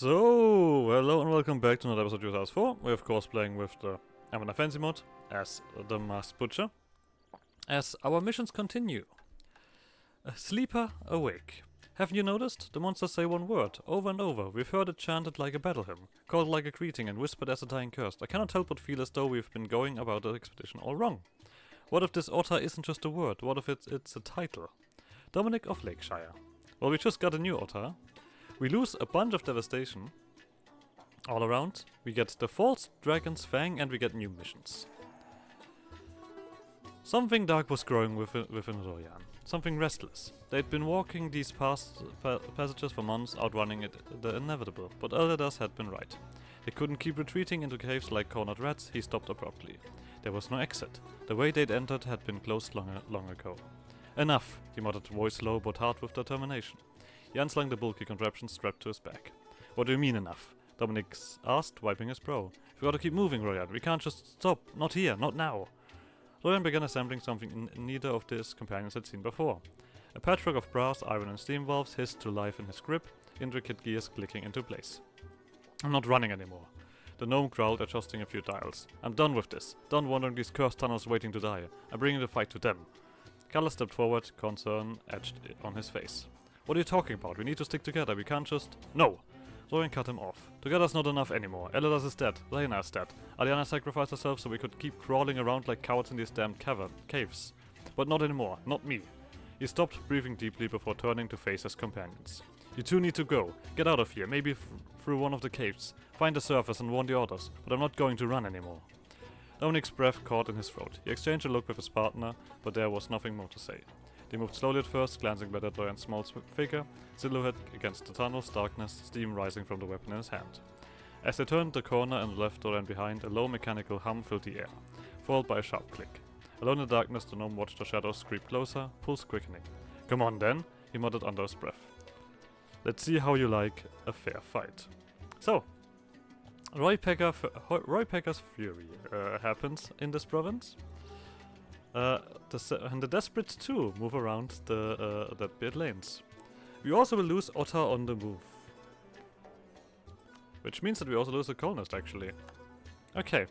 So, hello and welcome back to another episode of 2004. We're of course playing with the Anbennar fancy mod as the masked butcher. As our missions continue. A sleeper awake. Haven't you noticed? The monsters say one word, over and over. We've heard it chanted like a battle hymn, called like a greeting and whispered as a dying curse. I cannot help but feel as though we've been going about the expedition all wrong. What if this otter isn't just a word? What if it's a title? Dominic of Lakeshire. Well, we just got a new otter. We lose a bunch of devastation all around. We get the false dragon's fang and we get new missions. Something dark was growing within Royan. Something restless. They'd been walking these passages for months, outrunning the inevitable, but Elderdas had been right. They couldn't keep retreating into caves like cornered rats. He stopped abruptly. There was no exit. The way they'd entered had been closed long ago. Enough, he muttered, voice low but hard with determination. He unslung the bulky contraption strapped to his back. What do you mean enough? Dominic asked, wiping his brow. We've got to keep moving, Royan. We can't just stop. Not here. Not now. Royan began assembling something neither of his companions had seen before. A patchwork of brass, iron and steam valves hissed to life in his grip, intricate gears clicking into place. I'm not running anymore. The gnome growled, adjusting a few dials. I'm done with this. Done wandering these cursed tunnels waiting to die. I'm bringing the fight to them. Callus stepped forward, concern etched on his face. What are you talking about? We need to stick together. We can't just... No! Royan cut him off. Together's not enough anymore. Elderdas is dead. Lena is dead. Aliana sacrificed herself so we could keep crawling around like cowards in these damned caves. But not anymore. Not me. He stopped, breathing deeply before turning to face his companions. You two need to go. Get out of here. Maybe through one of the caves. Find the surface and warn the others. But I'm not going to run anymore. Dominic's breath caught in his throat. He exchanged a look with his partner, but there was nothing more to say. They moved slowly at first, glancing back at Royan's small figure, silhouette against the tunnel's darkness, steam rising from the weapon in his hand. As they turned the corner and left Royan behind, a low mechanical hum filled the air, followed by a sharp click. Alone in the darkness, the gnome watched the shadows creep closer, pulse quickening. Come on then, he muttered under his breath. Let's see how you like a fair fight. So, Roy Pecker's fury happens in this province. And the desperate too move around the deadbeard lanes. We also will lose Otter on the move. Which means that we also lose a colonist actually. Okay,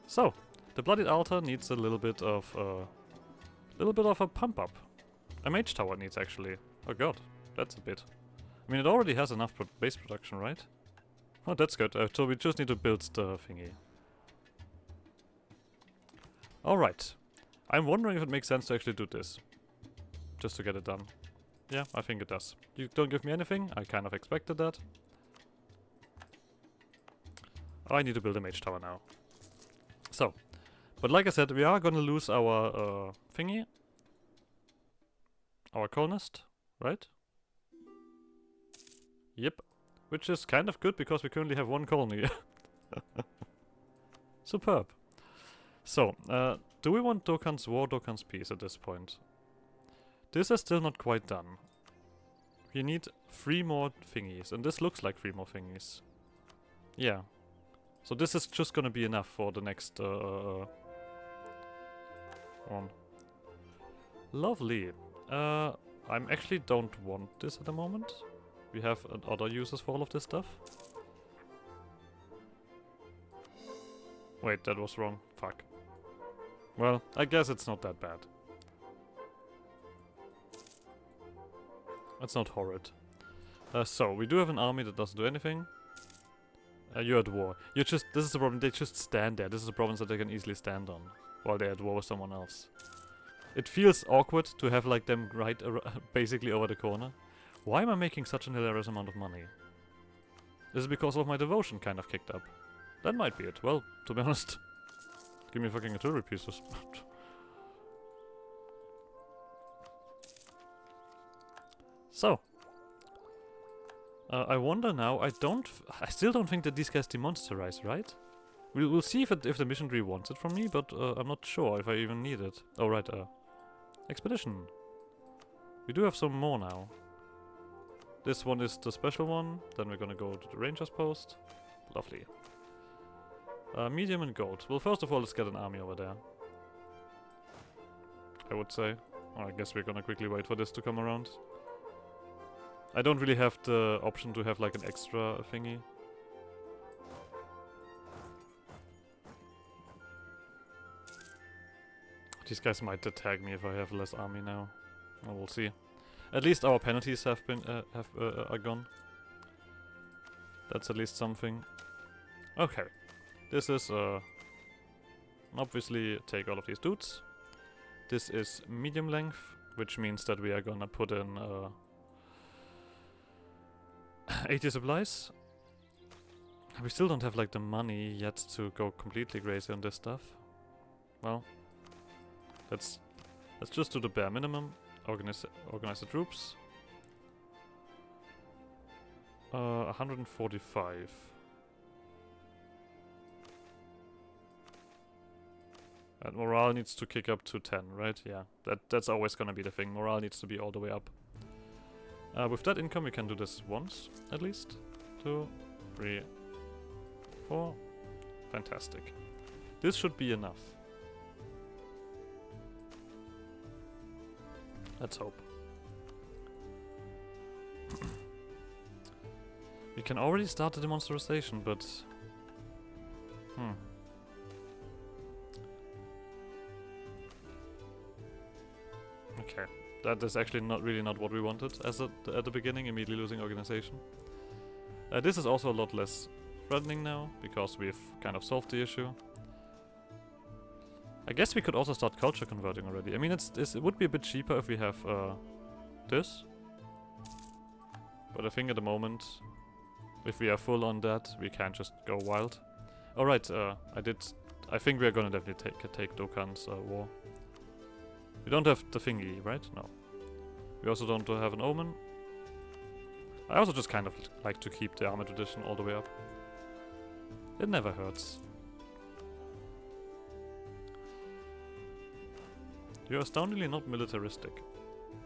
so the bloodied altar needs a little bit of a pump up. A mage tower needs actually. Oh god, that's a bit. I mean it already has enough base production, right? Oh, that's good. So we just need to build the thingy. Alright. I'm wondering if it makes sense to actually do this. Just to get it done. Yeah, I think it does. You don't give me anything? I kind of expected that. I need to build a mage tower now. So. But like I said, we are gonna lose our thingy. Our colonist, right? Yep. Which is kind of good because we currently have one colony. Superb. So, do we want Dokkan's War, Dokkan's Peace at this point? This is still not quite done. We need 3 more thingies, and this looks like 3 more thingies. Yeah. So this is just gonna be enough for the next one. Lovely. I actually don't want this at the moment. We have other uses for all of this stuff. Wait, that was wrong. Fuck. Well, I guess it's not that bad. That's not horrid. So, we do have an army that doesn't do anything. You're at war. This is the problem, they just stand there. This is a province that they can easily stand on. While they're at war with someone else. It feels awkward to have like them right basically over the corner. Why am I making such an hilarious amount of money? Is it because of my devotion kind of kicked up? That might be it. Well, to be honest. Give me fucking artillery pieces. So. I wonder now, I still don't think that these guys demonstarize, right? We'll see if the mission tree wants it from me, but I'm not sure if I even need it. Oh right, expedition. We do have some more now. This one is the special one, then we're gonna go to the ranger's post. Lovely. Medium and gold. Well, first of all, let's get an army over there. I would say. Or I guess we're gonna quickly wait for this to come around. I don't really have the option to have like an extra thingy. These guys might attack me if I have less army now. Well, we'll see. At least our penalties have been are gone. That's at least something. Okay, this is obviously take all of these dudes. This is medium length, which means that we are gonna put in 80 supplies. We still don't have like the money yet to go completely crazy on this stuff. Well, let's just do the bare minimum. Organize the troops. 145. And morale needs to kick up to 10, right? Yeah, that's always gonna be the thing. Morale needs to be all the way up. With that income, we can do this once, at least. 2, 3, 4. Fantastic. This should be enough. Let's hope. We can already start the demonstration, but... Okay, that is actually not what we wanted as at the beginning, immediately losing organization. This is also a lot less threatening now, because we've kind of solved the issue. I guess we could also start culture converting already. I mean, it would be a bit cheaper if we have this. But I think at the moment, if we are full on that, we can't just go wild. Alright, I think we are gonna definitely take Dokkan's war. We don't have the thingy, right? No. We also don't have an omen. I also just kind of like to keep the armor tradition all the way up. It never hurts. You're astoundingly not militaristic,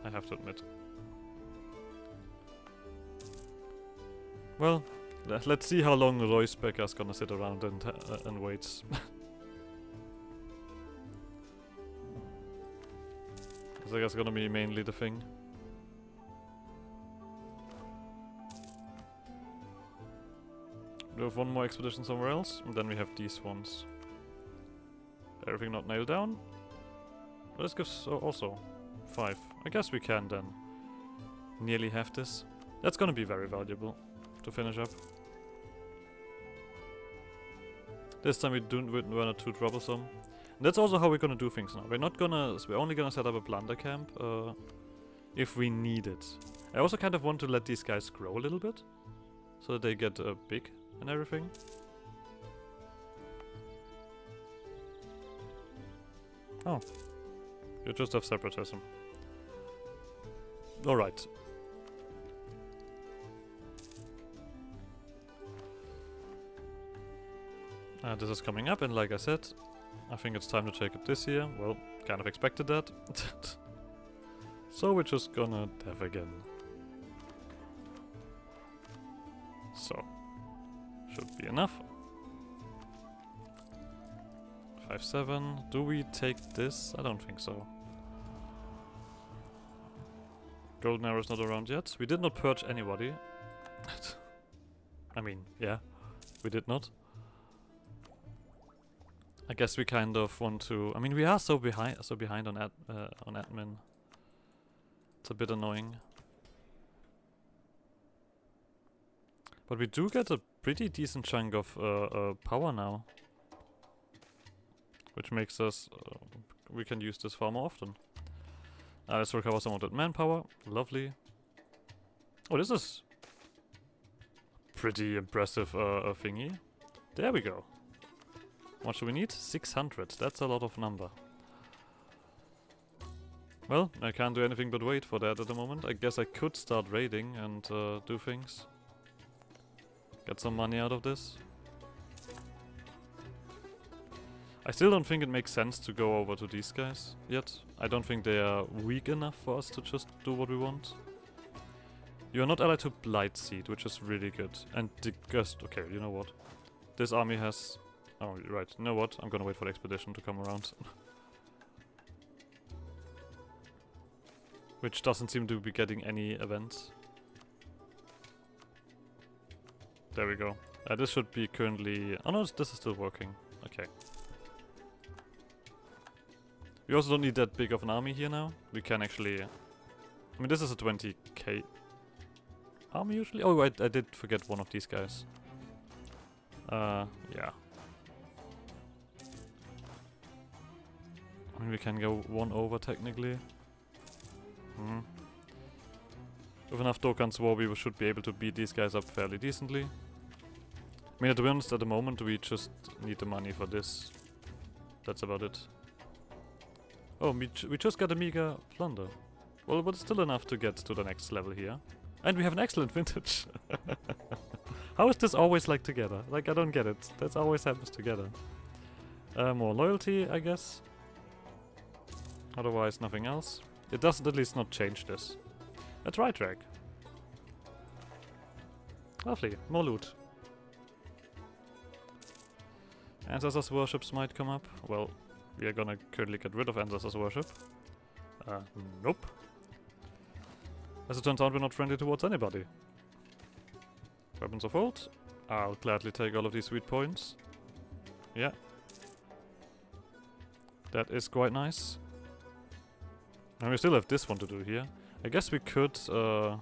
I have to admit. Well, let's see how long Royspecker's gonna sit around and wait. I guess gonna be mainly the thing. We have one more expedition somewhere else, and then we have these ones. Everything not nailed down. This gives also 5. I guess we can then nearly have this. That's gonna be very valuable to finish up. This time we're not too troublesome. And that's also how we're gonna do things now. We're only gonna set up a plunder camp if we need it. I also kind of want to let these guys grow a little bit, so that they get big and everything. Oh. You just have separatism. Alright. This is coming up, and like I said, I think it's time to take it this year. Well, kind of expected that. So we're just gonna dev again. So, should be enough. 5-7. Do we take this? I don't think so. Golden Arrow's not around yet. We did not purge anybody. I mean, yeah, we did not. I guess we kind of want to. I mean, we are so behind on admin. It's a bit annoying. But we do get a pretty decent chunk of power now, which makes us we can use this far more often. Let's recover some of that manpower. Lovely. Oh, this is pretty impressive thingy. There we go. What do we need? 600. That's a lot of number. Well, I can't do anything but wait for that at the moment. I guess I could start raiding and do things. Get some money out of this. I still don't think it makes sense to go over to these guys yet. I don't think they are weak enough for us to just do what we want. You are not allied to Blightseed, which is really good. And the Gust... Okay, you know what? This army has... Oh, right. You know what? I'm gonna wait for the expedition to come around. Which doesn't seem to be getting any events. There we go. This should be currently... Oh no, this is still working. Okay. We also don't need that big of an army here now. We can actually... I mean, this is a 20k army usually. Oh, I did forget one of these guys. Yeah. I mean, we can go one over technically. With enough Dokkan's War, we should be able to beat these guys up fairly decently. I mean, to be honest, at the moment, we just need the money for this. That's about it. Oh, we just got a mega plunder. Well, but it's still enough to get to the next level here. And we have an excellent vintage. How is this always like together? Like, I don't get it. That always happens together. More loyalty, I guess. Otherwise, nothing else. It doesn't at least not change this. A tri-track. Lovely. More loot. Ancestors' worships might come up. Well, we are gonna currently get rid of Ancestors' worship. Nope. As it turns out, we're not friendly towards anybody. Weapons of old. I'll gladly take all of these sweet points. Yeah. That is quite nice. And we still have this one to do here. I guess we could, I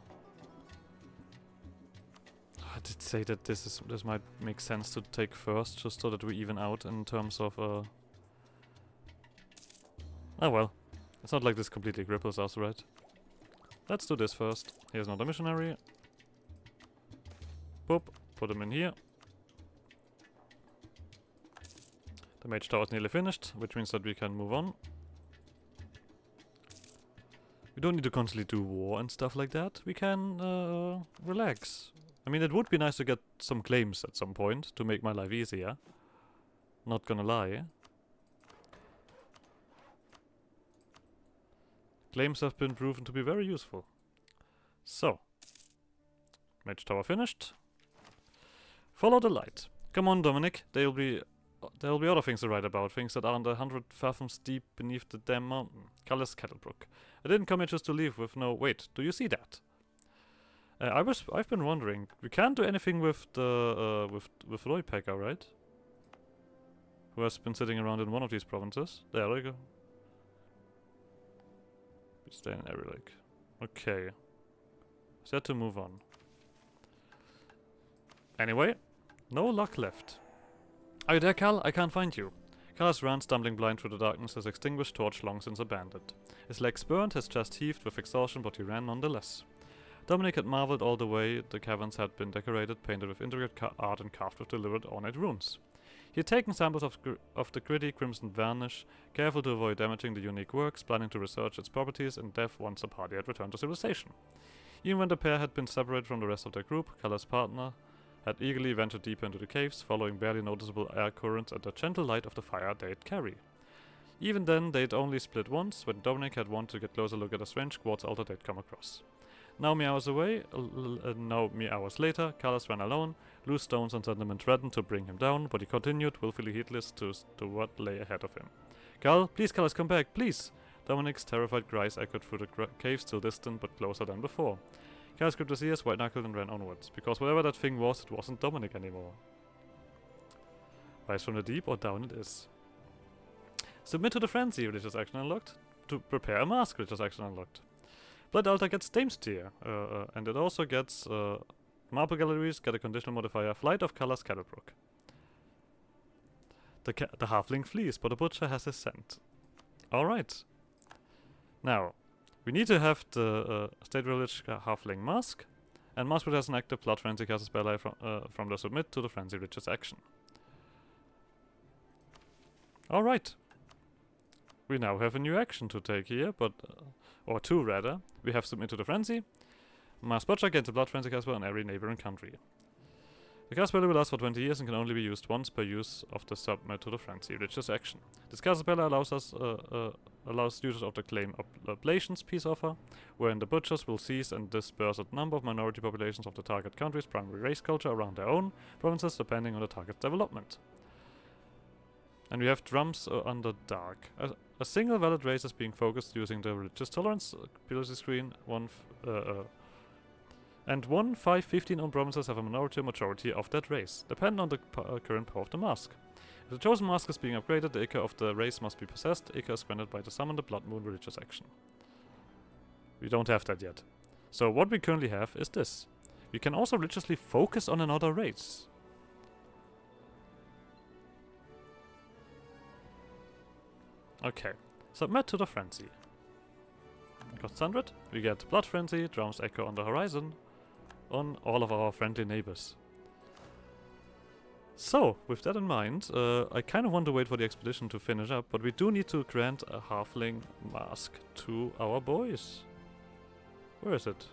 did say that this might make sense to take first, just so that we even out in terms of, oh well. It's not like this completely cripples us, right? Let's do this first. Here's another missionary. Boop. Put him in here. The mage tower is nearly finished, which means that we can move on. We don't need to constantly do war and stuff like that. We can relax. I mean, it would be nice to get some claims at some point to make my life easier. Not gonna lie. Claims have been proven to be very useful. So. Mage tower finished. Follow the light. Come on, Dominic. There'll be other things to write about. Things that aren't 100 fathoms deep beneath the damn mountain. Cullis Kettlebrook. I didn't come here just to leave with no... Wait, do you see that? I've been wondering. We can't do anything with the with Roy Packer, right? Who has been sitting around in one of these provinces. There we go. We stay in every lake. Okay. Set to move on. Anyway, no luck left. Are you there, Cal? I can't find you. Callas ran, stumbling blind through the darkness, his extinguished torch long since abandoned. His legs burned, his chest heaved with exhaustion, but he ran nonetheless. Dominic had marveled all the way the caverns had been decorated, painted with intricate art and carved with deliberate ornate runes. He had taken samples of the gritty crimson varnish, careful to avoid damaging the unique works, planning to research its properties in depth once the party had returned to civilization. Even when the pair had been separated from the rest of their group, Callas' partner had eagerly ventured deeper into the caves, following barely noticeable air currents and the gentle light of the fire they'd carry. Even then, they'd only split once, when Dominic had wanted to get a closer look at a strange quartz altar they'd come across. Now mere hours later, Callas ran alone. Loose stones and sentiment threatened to bring him down, but he continued, willfully heedless to what lay ahead of him. Cal, please, Callas, come back, please! Dominic's terrified cries echoed through the cave, still distant, but closer than before. Callas gripped his ears, white-knuckled, and ran onwards, because whatever that thing was, it wasn't Dominic anymore. Rise from the deep, or down it is. Submit to the frenzy, religious action unlocked. To prepare a mask, religious action unlocked. Blood Altar gets Dame's Tier, and it also gets Marble Galleries get a conditional modifier, Flight of Callas Kettlebrook. The halfling flees, but the butcher has his scent. Alright. Now, we need to have the State Village halfling mask, and mask which has an active blood frenzy casts a spell from the submit to the frenzy religious action. Alright. We now have a new action to take here, but... or two rather. We have submit to the frenzy. Mass Butcher gains a blood frenzy cast spell in every neighboring country. The cast spell will last for 20 years and can only be used once per use of the submit to the frenzy religious action. This cast spell allows users of the claim oblations peace offer, wherein the butchers will seize and disperse a number of minority populations of the target country's primary race culture around their own provinces, depending on the target's development. And we have drums under dark. A single valid race is being focused using the religious tolerance ability screen. And 1, 5, 15 own provinces have a minority or majority of that race, depending on the current power of the mask. If the chosen mask is being upgraded, the Ica of the race must be possessed. Ica is granted by the Summon the Blood Moon religious action. We don't have that yet. So what we currently have is this. We can also religiously focus on another race. Okay, submit to the frenzy. Costs 100. We get Blood Frenzy, Drums Echo on the horizon, on all of our friendly neighbors. So, with that in mind, I kind of want to wait for the expedition to finish up, but we do need to grant a halfling mask to our boys. Where is it?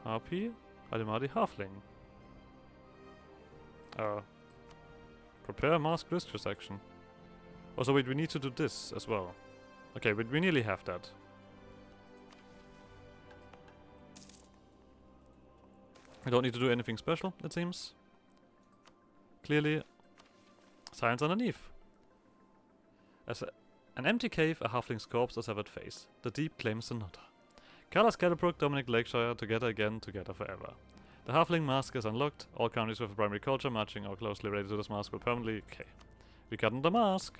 Harpy? Alimadi Halfling. Prepare mask religious action. Oh, so wait, we need to do this as well. Okay, but we nearly have that. We don't need to do anything special, it seems. Clearly, science underneath. As an empty cave, a halfling's corpse, a severed face. The deep claims another. Carla, Scatterbrook, Dominic, Lakeshire, together again, together forever. The halfling mask is unlocked. All counties with a primary culture matching or closely related to this mask will permanently... Okay. We got the mask.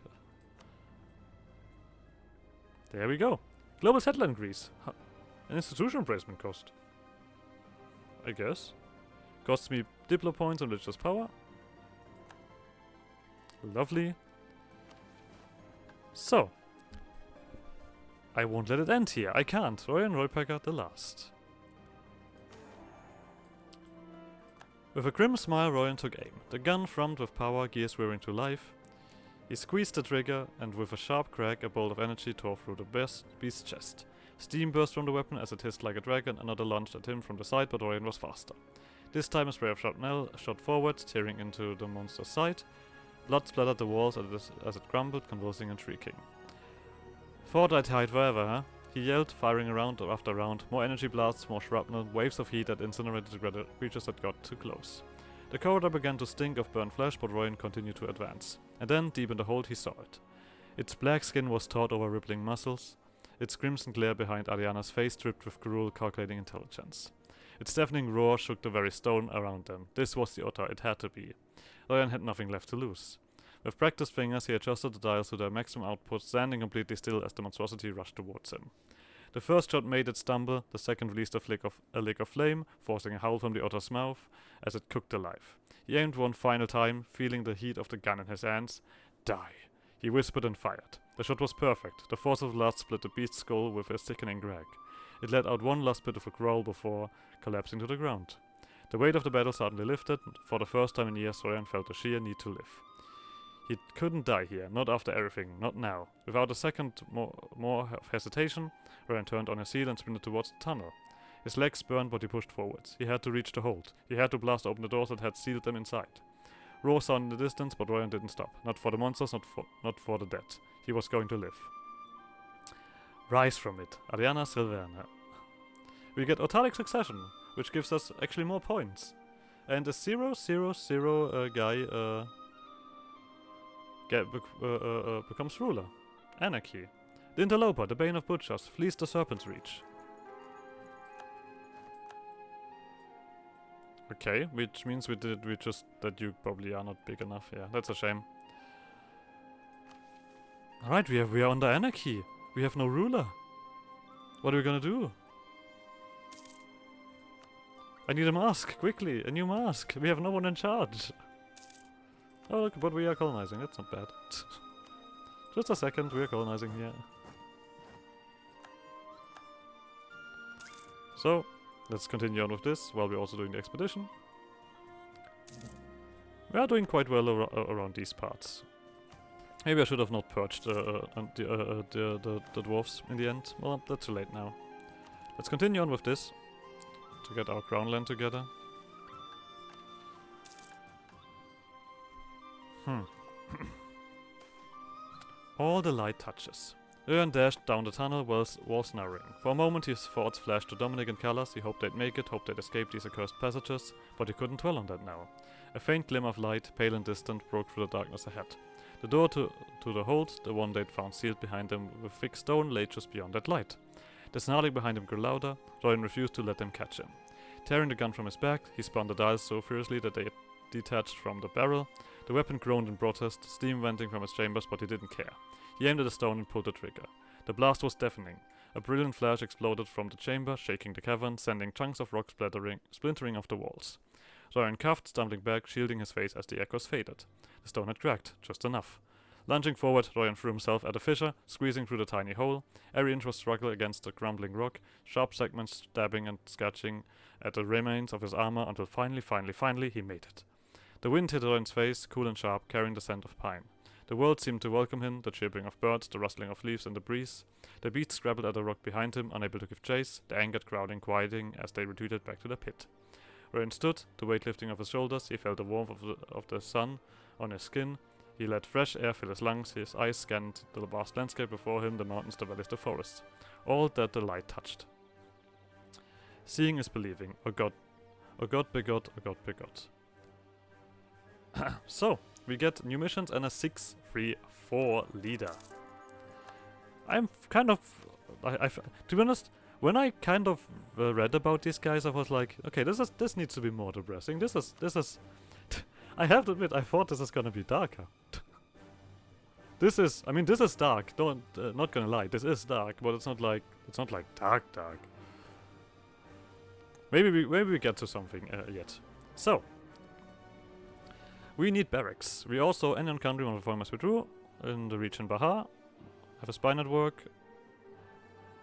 There we go. Global settler increase. An institution placement cost. I guess. Costs me Diplo points and religious power. Lovely. So. I won't let it end here. I can't. Roy and Roypacker the last. With a grim smile, Royan took aim. The gun thrummed with power, gears whirring to life. He squeezed the trigger, and with a sharp crack, a bolt of energy tore through the beast's chest. Steam burst from the weapon as it hissed like a dragon. Another lunged at him from the side, but Royan was faster. This time a spray of shrapnel shot forward, tearing into the monster's side. Blood splattered the walls as it crumbled, convulsing and shrieking. Thought I'd hide forever, huh? He yelled, firing round after round. More energy blasts, more shrapnel, waves of heat that incinerated the creatures that got too close. The corridor began to stink of burnt flesh, but Royan continued to advance. And then, deep in the hold, he saw it. Its black skin was taut over rippling muscles. Its crimson glare behind Ariana's face dripped with cruel, calculating intelligence. Its deafening roar shook the very stone around them. This was the otter, it had to be. Royan had nothing left to lose. With practiced fingers, he adjusted the dials to their maximum output, standing completely still as the monstrosity rushed towards him. The first shot made it stumble, the second released a lick of flame, forcing a howl from the otter's mouth as it cooked alive. He aimed one final time, feeling the heat of the gun in his hands. Die! He whispered and fired. The shot was perfect. The force of the blast split the beast's skull with a sickening crack. It let out one last bit of a growl before collapsing to the ground. The weight of the battle suddenly lifted. For the first time in years, Royan felt the sheer need to live. He couldn't die here, not after everything, not now. Without a second more of hesitation, Royan turned on his heel and sprinted towards the tunnel. His legs burned, but he pushed forwards. He had to reach the hold. He had to blast open the doors that had sealed them inside. Roars sounded in the distance, but Royan didn't stop. Not for the monsters, not for the dead. He was going to live. Rise from it. Ariana Silverna. We get Otalic Succession, which gives us actually more points. And a 0-0-0 guy becomes ruler. Anarchy. The Interloper, the Bane of Butchers, flees the Serpent's Reach. Okay, which means that you probably are not big enough. Yeah, that's a shame. Alright, we are under anarchy. We have no ruler. What are we gonna do? I need a mask, quickly, a new mask. We have no one in charge. Oh look, but we are colonizing, that's not bad. Just a second, we are colonizing here. So, let's continue on with this, while we're also doing the expedition. We are doing quite well around these parts. Maybe I should have not purged the dwarves in the end. Well, that's too late now. Let's continue on with this, to get our crown land together. All the light touches. Ern dashed down the tunnel, walls narrowing. For a moment his thoughts flashed to Dominic and Callas. He hoped they'd make it, hoped they'd escape these accursed passages, but he couldn't dwell on that now. A faint glimmer of light, pale and distant, broke through the darkness ahead. The door to the hold, the one they'd found sealed behind them with thick stone, lay just beyond that light. The snarling behind him grew louder. Royan refused to let them catch him. Tearing the gun from his back, he spun the dials so furiously that they detached from the barrel. The weapon groaned in protest, steam venting from its chambers, but he didn't care. He aimed at the stone and pulled the trigger. The blast was deafening. A brilliant flash exploded from the chamber, shaking the cavern, sending chunks of rock splintering off the walls. Zoran cuffed, stumbling back, shielding his face as the echoes faded. The stone had cracked, just enough. Lunging forward, Royan threw himself at a fissure, squeezing through the tiny hole. Every inch was struggle against the crumbling rock, sharp segments stabbing and scratching at the remains of his armor until finally, he made it. The wind hit Royan's face, cool and sharp, carrying the scent of pine. The world seemed to welcome him, the chirping of birds, the rustling of leaves in the breeze. The beasts scrabbled at the rock behind him, unable to give chase, the angered crowding quieting as they retreated back to the pit. Royan stood, the weight lifting of his shoulders. He felt the warmth of the sun on his skin. He let fresh air fill his lungs. His eyes scanned the vast landscape before him, the mountains, the valleys, the forests. All that the light touched. Seeing is believing. Oh God begot, oh God begot. So, we get new missions and a 6-3-4 leader. I'm kind of... to be honest, when I kind of read about these guys, I was like, okay, this needs to be more depressing. This is... I have to admit, I thought this is gonna be darker. This is dark. Don't, not gonna lie, this is dark, but it's not like dark. Maybe we get to something yet. So, we need barracks. We also any country one of the farmers withdrew in the region Bahar. Have a spy network.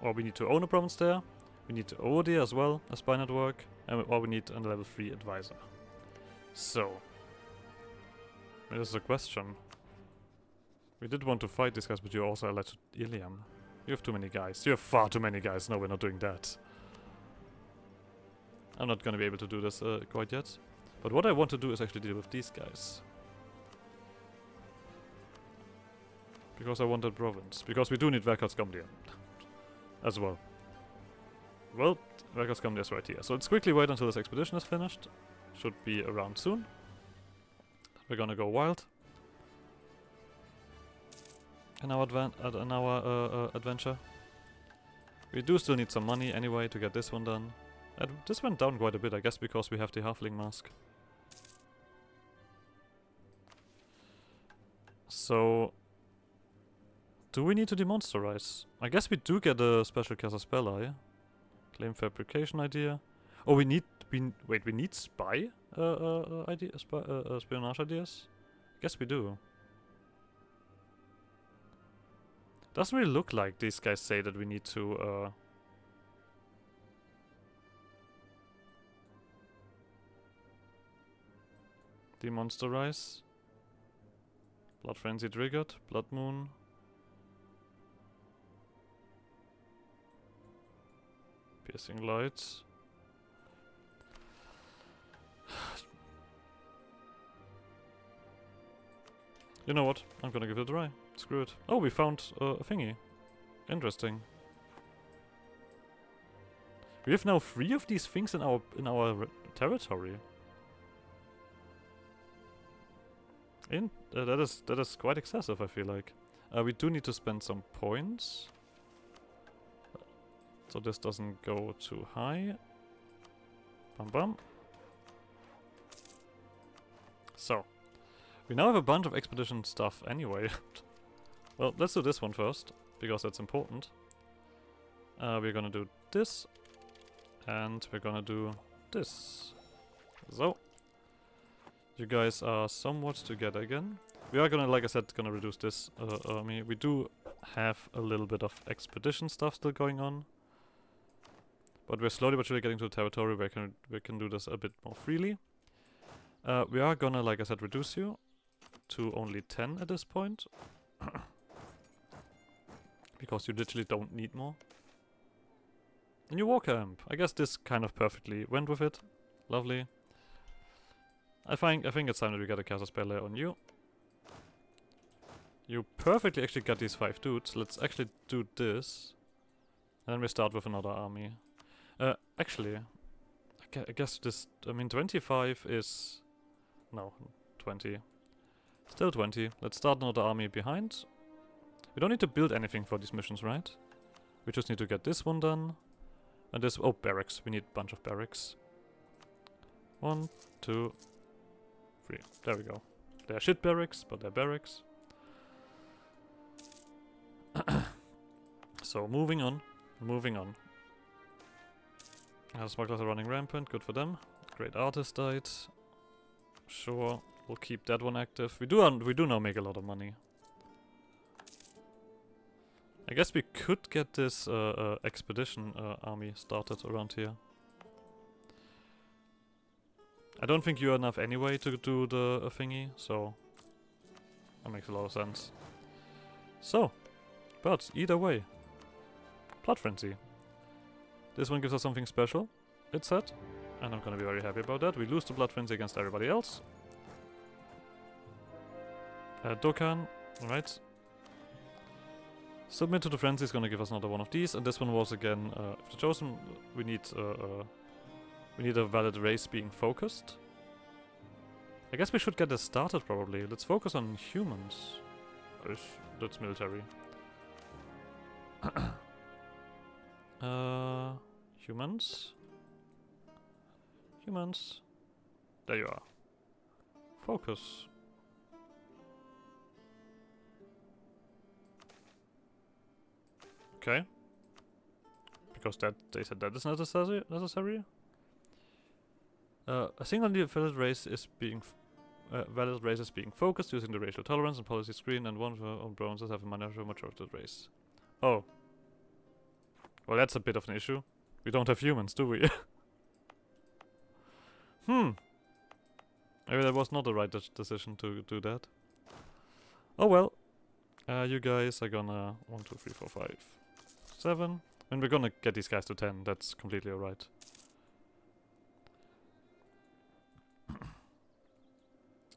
Or we need to own a province there. We need to OD as well, a spy network. Or we need a level 3 advisor. So, there's a question. We did want to fight these guys, but you're also allied to Iliam. You have too many guys. You have far too many guys. No, we're not doing that. I'm not gonna be able to do this quite yet. But what I want to do is actually deal with these guys. Because I want that province. Because we do need Verkoskamdia. As well. Well, Verkoskamdia is right here. So let's quickly wait until this expedition is finished. Should be around soon. We're gonna go wild. In our adventure. We do still need some money anyway to get this one done. This went down quite a bit, I guess, because we have the halfling mask. So, do we need to demonsterize? I guess we do get a special Casa spell eye. Claim fabrication idea. Oh, we need spy espionage ideas? Guess we do. Doesn't really look like these guys say that we need to demonsterize. Blood Frenzy triggered. Blood Moon. Piercing Lights. You know what? I'm gonna give it a try. Screw it. Oh, we found a thingy. Interesting. We have now 3 of these things in our territory. That is quite excessive, I feel like. We do need to spend some points. So this doesn't go too high. Bum bum. So. We now have a bunch of expedition stuff anyway. Well, let's do this one first, because that's important. We're gonna do this. And we're gonna do this. So. You guys are somewhat together again. We are gonna, like I said, gonna reduce this army. We do have a little bit of expedition stuff still going on. But we're slowly but surely getting to a territory where we can do this a bit more freely. We are gonna, like I said, reduce you to only 10 at this point. Because you literally don't need more. A new war camp. I guess this kind of perfectly went with it. Lovely. I think it's time that we get a Casa Spelle on you. You perfectly actually got these 5 dudes. Let's actually do this. And then we start with another army. Actually, I guess this... I mean, 25 is... No, 20. Still 20. Let's start another army behind. We don't need to build anything for these missions, right? We just need to get this one done. And this... Oh, barracks. We need a bunch of barracks. 1, 2, 3. There we go. They're shit barracks, but they're barracks. So, moving on. Moving on. Smugglers are running rampant, good for them. Great artist died. Sure, we'll keep that one active. We do now make a lot of money. I guess we could get this expedition army started around here. I don't think you're enough anyway to do the thingy, so that makes a lot of sense. So, but either way, Blood Frenzy. This one gives us something special, it said, and I'm gonna be very happy about that. We lose the Blood Frenzy against everybody else. Dokkan, right. Submit to the Frenzy is gonna give us another one of these, and this one was again, if the chosen, we need a valid race being focused. I guess we should get this started probably. Let's focus on humans. That's military. Humans. Humans. There you are. Focus. Okay. Because they said that is necessary. A single valid race is being focused using the racial tolerance and policy screen, and one on bronzes have a majority of the race. Oh. Well, that's a bit of an issue. We don't have humans, do we? Maybe that was not the right decision to do that. Oh well. You guys are gonna 1, 2, 3, 4, 5, 7. And we're gonna get these guys to 10. That's completely alright.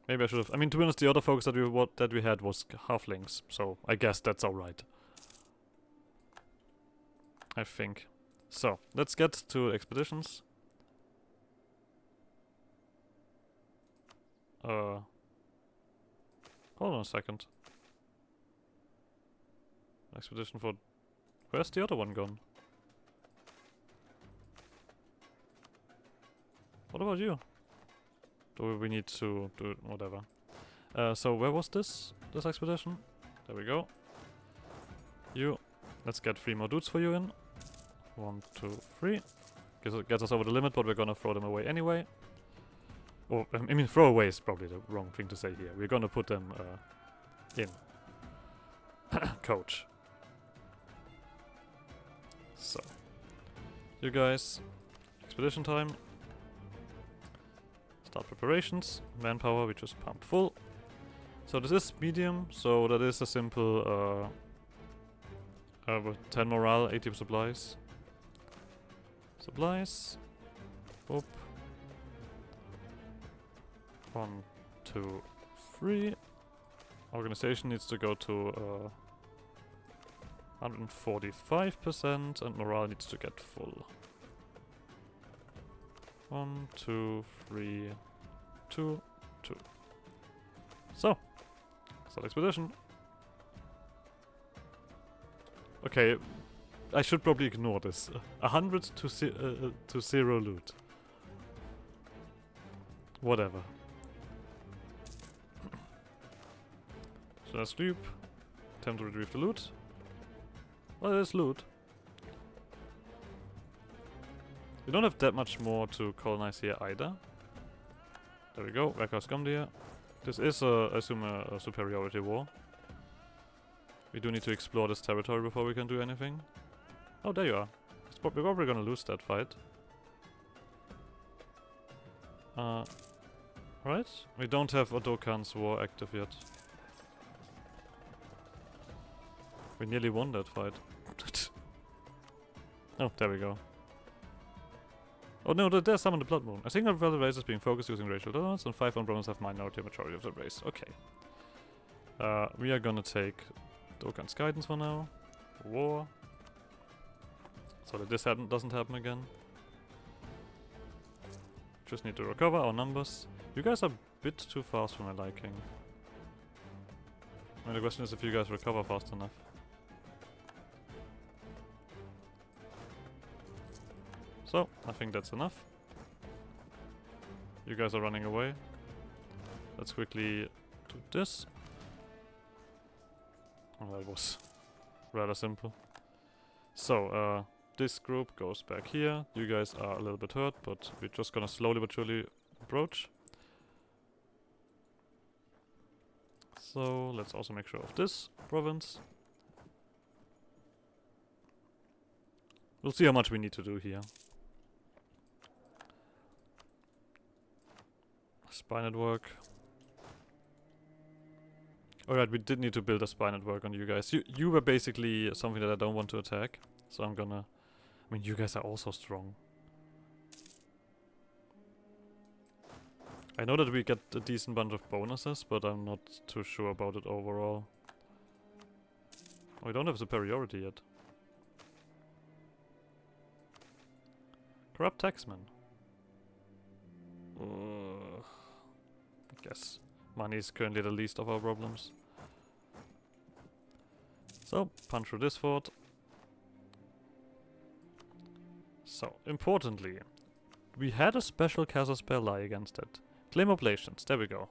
Maybe I should have. I mean, to be honest, the other focus that we had was halflings, so I guess that's alright. I think. So let's get to expeditions. Hold on a second. Expedition for. Where's the other one gone? What about you? Do we need to do whatever? So where was this expedition? There we go. You. Let's get 3 more dudes for you in. 1, 2, 3. Gets us over the limit, but we're gonna throw them away anyway. Or, I mean, throw away is probably the wrong thing to say here. We're gonna put them in. Coach. So. You guys. Expedition time. Start preparations. Manpower, we just pump full. So this is medium, so that is a simple 10 morale, 80 supplies. Supplies. Boop. 1, 2, 3. Organization needs to go to 145%, and morale needs to get full. 1, 2, 3, 2, 2. So, start expedition. Okay, I should probably ignore this. 100 to 0 loot. Whatever. Should I sleep? Attempt to retrieve the loot. Well, there's loot. We don't have that much more to colonize here either. There we go, Warehouse Gumdeer. This is, I assume, a superiority war. We do need to explore this territory before we can do anything. Oh, there you are. We're probably gonna lose that fight. Right? We don't have Dokkan's war active yet. We nearly won that fight. Oh, there we go. Oh no, there's some on the Blood Moon. A single valid race is being focused using racial tolerance, and 5 on bronze have minority majority of the race. Okay. We are gonna take Dokkan's guidance for now. War. So that this doesn't happen again. Just need to recover our numbers. You guys are a bit too fast for my liking. I mean, the question is if you guys recover fast enough. So, I think that's enough. You guys are running away. Let's quickly do this. Oh, that was rather simple. So, this group goes back here. You guys are a little bit hurt, but we're just gonna slowly but surely approach. So, let's also make sure of this province. We'll see how much we need to do here. Spy network. Alright, we did need to build a spy network on you guys. You were basically something that I don't want to attack. So I'm gonna... I mean, you guys are also strong. I know that we get a decent bunch of bonuses, but I'm not too sure about it overall. We don't have superiority yet. Corrupt taxman. I guess money is currently the least of our problems. So, punch through this fort. So, importantly, we had a special casus belli against it. Claim oblations, there we go.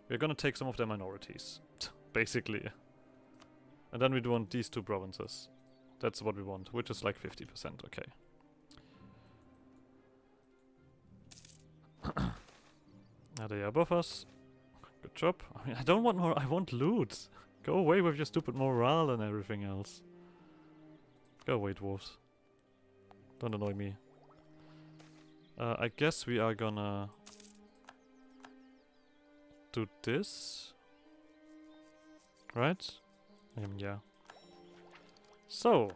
We're gonna take some of their minorities, basically. And then we want these two provinces. That's what we want, which is like 50%, okay. They are above us. Good job. I mean, I don't want more, I want loot. Go away with your stupid morale and everything else. Go away, dwarves. Don't annoy me. I guess we are gonna do this. Right? Yeah. So.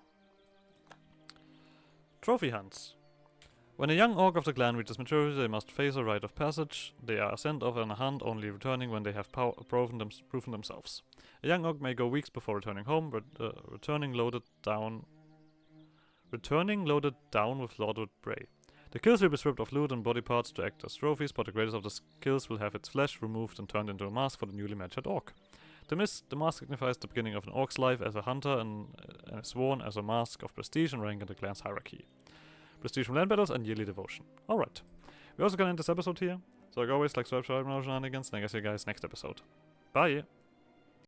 Trophy hunts. When a young orc of the clan reaches maturity, they must face a rite of passage. They are sent off on a hunt, only returning when they have proven themselves. A young orc may go weeks before returning home, but returning loaded down with lauded prey. The kills will be stripped of loot and body parts to act as trophies, but the greatest of the kills will have its flesh removed and turned into a mask for the newly matured orc. The mask signifies the beginning of an orc's life as a hunter and is worn as a mask of prestige and rank in the clan's hierarchy. Prestige from land battles and yearly devotion. Alright. We're also gonna end this episode here. So like always, like, subscribe, no shenanigans, and I guess see you guys next episode. Bye!